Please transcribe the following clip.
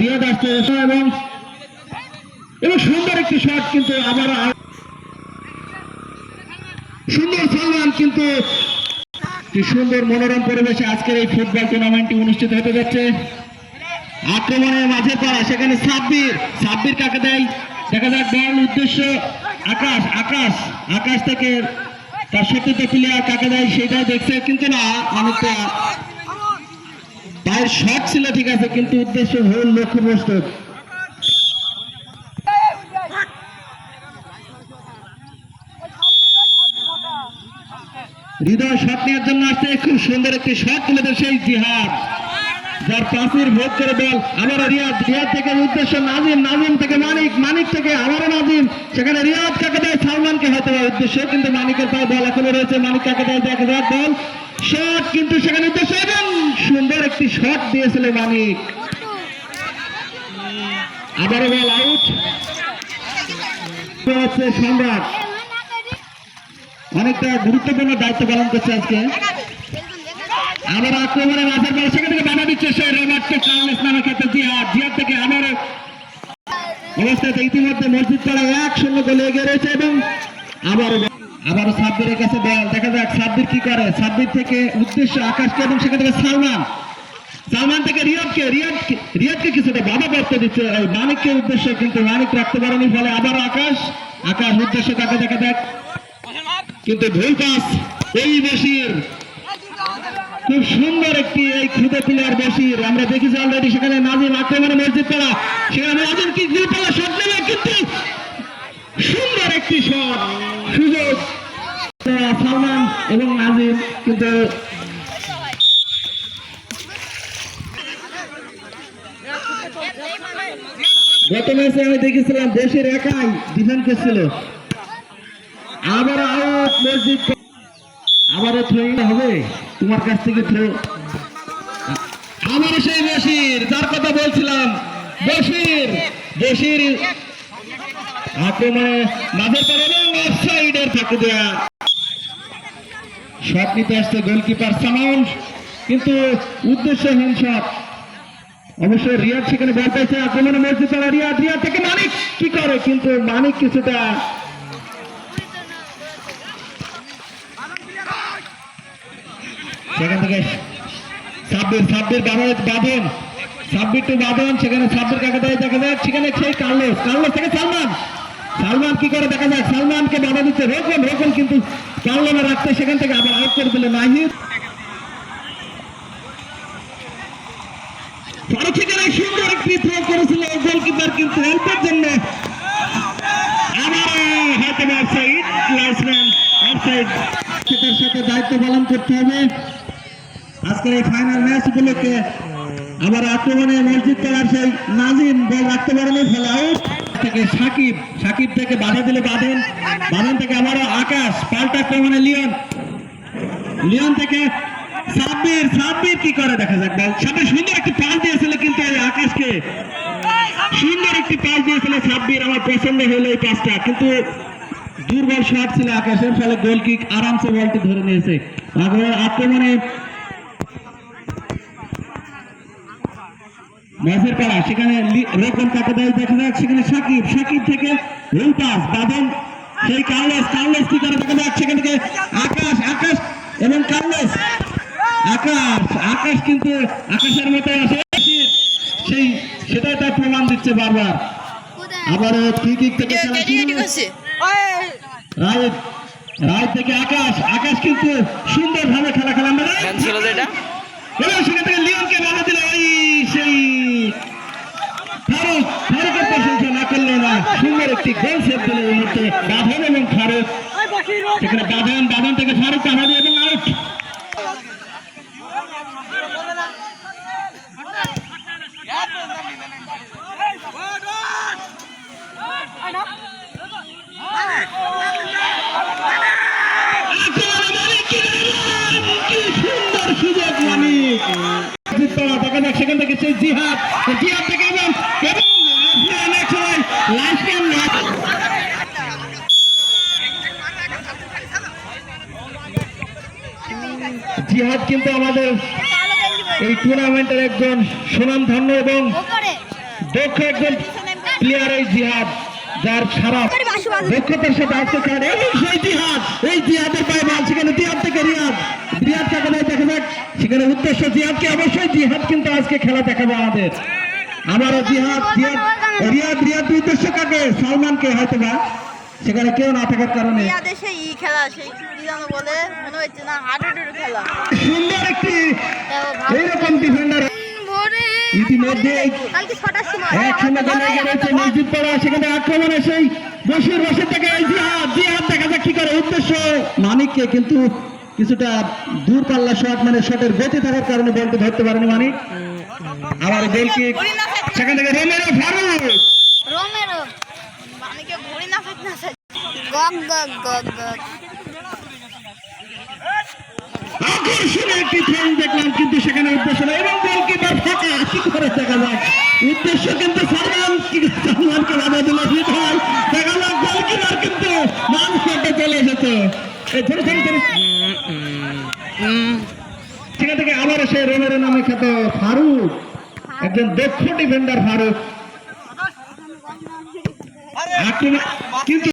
রিয়াদ আসছে এবং সুন্দর একটি শট, কিন্তু আবার সুন্দর সালমান, কিন্তু সুন্দর মনোরম পরিবেশে আজকের এই ফুটবল টুর্নামেন্টটি অনুষ্ঠিত হতে যাচ্ছে। আক্রমণের মাঝে পাড়া, সেখানে সাব্বির কাকে দেয় দেখা যাক। বল উদ্দেশ্য আকাশ থেকে তার সত্যিত প্লেয়ার কাকে দেয় সেটাই দেখছে, কিন্তু না, অনেকটা পায়ের শট ছিল ঠিক আছে, কিন্তু উদ্দেশ্য ভুল, লক্ষ্যভ্রষ্ট। হৃদয় শট নেওয়ার জন্য আসছে, খুব সুন্দর একটি শট তুলে দেয় সেই জিহাদ, যার প্রাচীর ভোগ করে বল আবার রিয়াদ থেকে উদ্দেশ্য নাজিম থেকে মানিক থেকে আবারও নাজিম, সেখানে রিয়াদ কাকে দেয় সালমানকে, হয়তো উদ্দেশ্য, কিন্তু মানিকের পায়ে বল এখনো রয়েছে, মানিক কাকে দেয় দেখা যাক। বল শট, কিন্তু সেখানে উদ্দেশ্য এবং সুন্দর একটি শট দিয়েছিল মানিক, আবারও বল আউট। সম্রাট অনেকটা গুরুত্বপূর্ণ দায়িত্ব পালন করছে আজকে। আবার আক্রমণে মাঝের বল, সেখান থেকে বাধা দিচ্ছে সেই রবার্টো কার্লোস নামের ক্ষেত্রে জিহাদ থেকে আবার অবস্থাতে ইতিমধ্যে মসজিদ পাড়া 1-0 গোলে এগিয়ে রয়েছে এবং আবারও সাব্বিরের কাছে বল, দেখা যাক সাব্বির কি করে। সাব্বির থেকে উদ্দেশ্য আকাশকে এবং সেখান থেকে সালমান থেকে রিয়াদকে কিছুটা বাধা করতে দিচ্ছে মানিককে উদ্দেশ্য, কিন্তু মানিক রাখতে পারেনি, ফলে আবার আকাশ উদ্দেশ্য কাকে দেখা যাক, কিন্তু ভুল পাস। এই বশির খুব সুন্দর একটি এই খুদে প্লেয়ার বশির, আমরা দেখেছি অলরেডি। সেখানে নাজিম আক্রমণে মসজিদ পাড়া, সেখানে নাজিম কি গোল পালা শট নেবে, কিন্তু সুন্দর একটি শট সুযোগ সালমান এবং নাজিম, কিন্তু গত ম্যাচে আমি দেখেছিলাম দেশের একাই ডিফেন্স করছিল। আবার আউট মসজিদ, আবারও থ্রো হবে তোমার কাছ থেকে, থ্রো আবার সেই বশির, যার কথা বলছিলাম, বশির আক্রমণে মাঝের পর এবং অফসাইডের ফাঁকি দেয়া শট নিতে আসছে গোলকিপার সামাউন, কিন্তু উদ্দেশ্যহীন শট। অবশ্যই রিয়াদ সেখানে বল পাইছে, আক্রমণে মসজিদ পাড়া রিয়াদ থেকে মানিক কি করে, কিন্তু মানিক কিছুটা সেখান থেকে সাব্বির বাঁধন, সেখানে সাব্বির কাকে দেয় দেখা যাক, সেখানে সেই কার্লোস থেকে সালমান কি করে দেখা যাক, সালমানকে বাধা দিচ্ছে রোকন, কিন্তু কার্লোনা রাখতে সেখান থেকে আবার আউট করে দিল নাহিদ। সেখানে সুন্দর একটি থ্রো করেছিল গোলকিপার, কিন্তু অল্পের জন্য আবার হয়তো অফসাইড। সেটার সাথে দায়িত্ব পালন করতে হবে আজকের এই ফাইনাল ম্যাচ উপলক্ষে। আবার আক্রমণে মসজিদ পাড়ার সেই নাজিম বল রাখতে পারেনি, ফলে আউট। থেকে সাকিব থেকে বাধা দিলে বাঁধন থেকে আবারও আকাশ, পাল্টা আক্রমণে লিওন থেকে সাব্বির কি করে দেখা যাক। বল সাথে সুন্দর একটি পাস দিয়েছিল, কিন্তু আকাশকে সুন্দর একটি পাস দিয়েছিল সাব্বির, আমার পছন্দ হলো এই পাসটা, কিন্তু দুর্বল শট ছিল আকাশের, ফলে গোল কিক আরামসে বলটি ধরে নিয়েছে। আক্রমণে মাঝের পাড়া, সেখানে রোকন কাকে দেয় দেখা যাক, সেখানে সাকিব থেকে ভুল পাস, বাঁধন সেই কার্লোস কি করে দেখা যাক, সেখান থেকে আকাশ এবং আকাশ কিন্তু আকাশের মতো আসে, সেটাই তার প্রমাণ দিচ্ছে বারবার। আবারও ফ্রি কিক থেকে রায় থেকে আকাশ কিন্তু সুন্দরভাবে খেলা এবং সেখান থেকে লিওনকে বাধা দিল, সেই ফারুকের প্রশংসা না করলে না, সুন্দর একটি গোল সেভ দিল এই মুহূর্তে বাঁধন এবং ফারুক, সেখানে বাঁধন থেকে ফারুক বাধা দিয়ে এবং আউট। সুন্দর সুযোগ মানিক, দেখা যাক সেখান থেকে সেই জিহাদ থেকে এবং জিহাদ কিন্তু আমাদের এই টুর্নামেন্টের একজন সুনামধন্য এবং দক্ষ একজন প্লেয়ার এই জিহাদ, যার সারা দক্ষতার সাথে আসতে চান এবং সেই জিহাদ, এই জিহাদের পায়ে বল, সেখানে জিহাদ থেকে রিয়াদ কাকে দেখা যাক, সেখানে উদ্দেশ্য জিহাদকে, অবশ্যই জিহাদ কিন্তু আজকে খেলা দেখাবে আমাদের। আমারও রিয়াদ উদ্দেশ্য কাকে, সালমানকে হয়তো বা, সেখানে কেউ না থাকার কারণে সুন্দর একটি এইরকম ডিফেন্ডার ইতিমধ্যে মসজিদ পাড়া, সেখানে আক্রমণে সেই বসির থেকে জিহাদ দেখা যাক কি করে, উদ্দেশ্য মানিককে, কিন্তু কিছুটা দূর পাল্লা শট, মানে শটের গতি থাকার কারণে বলটি ধরতে পারেনি মানিক। আবার গোল কিক, সেখান থেকে রোমেরো ফারুক, আকর্ষণীয় একটি থ্রোইং দেখলাম, কিন্তু সেখানে উদ্দেশ্য না, এবং গোলকিপার ফাঁকা, কি করে দেখা যাক, উদ্দেশ্য কিন্তু সালমানকে বাধা দিল, দেখা যাক গোলকিপার কিন্তু মান শটে চলে এসেছে, সেখান থেকে আবার সে রোমেরো নামে খ্যাত ফারুক, একজন দক্ষ ডিফেন্ডার ফারুক, কিন্তু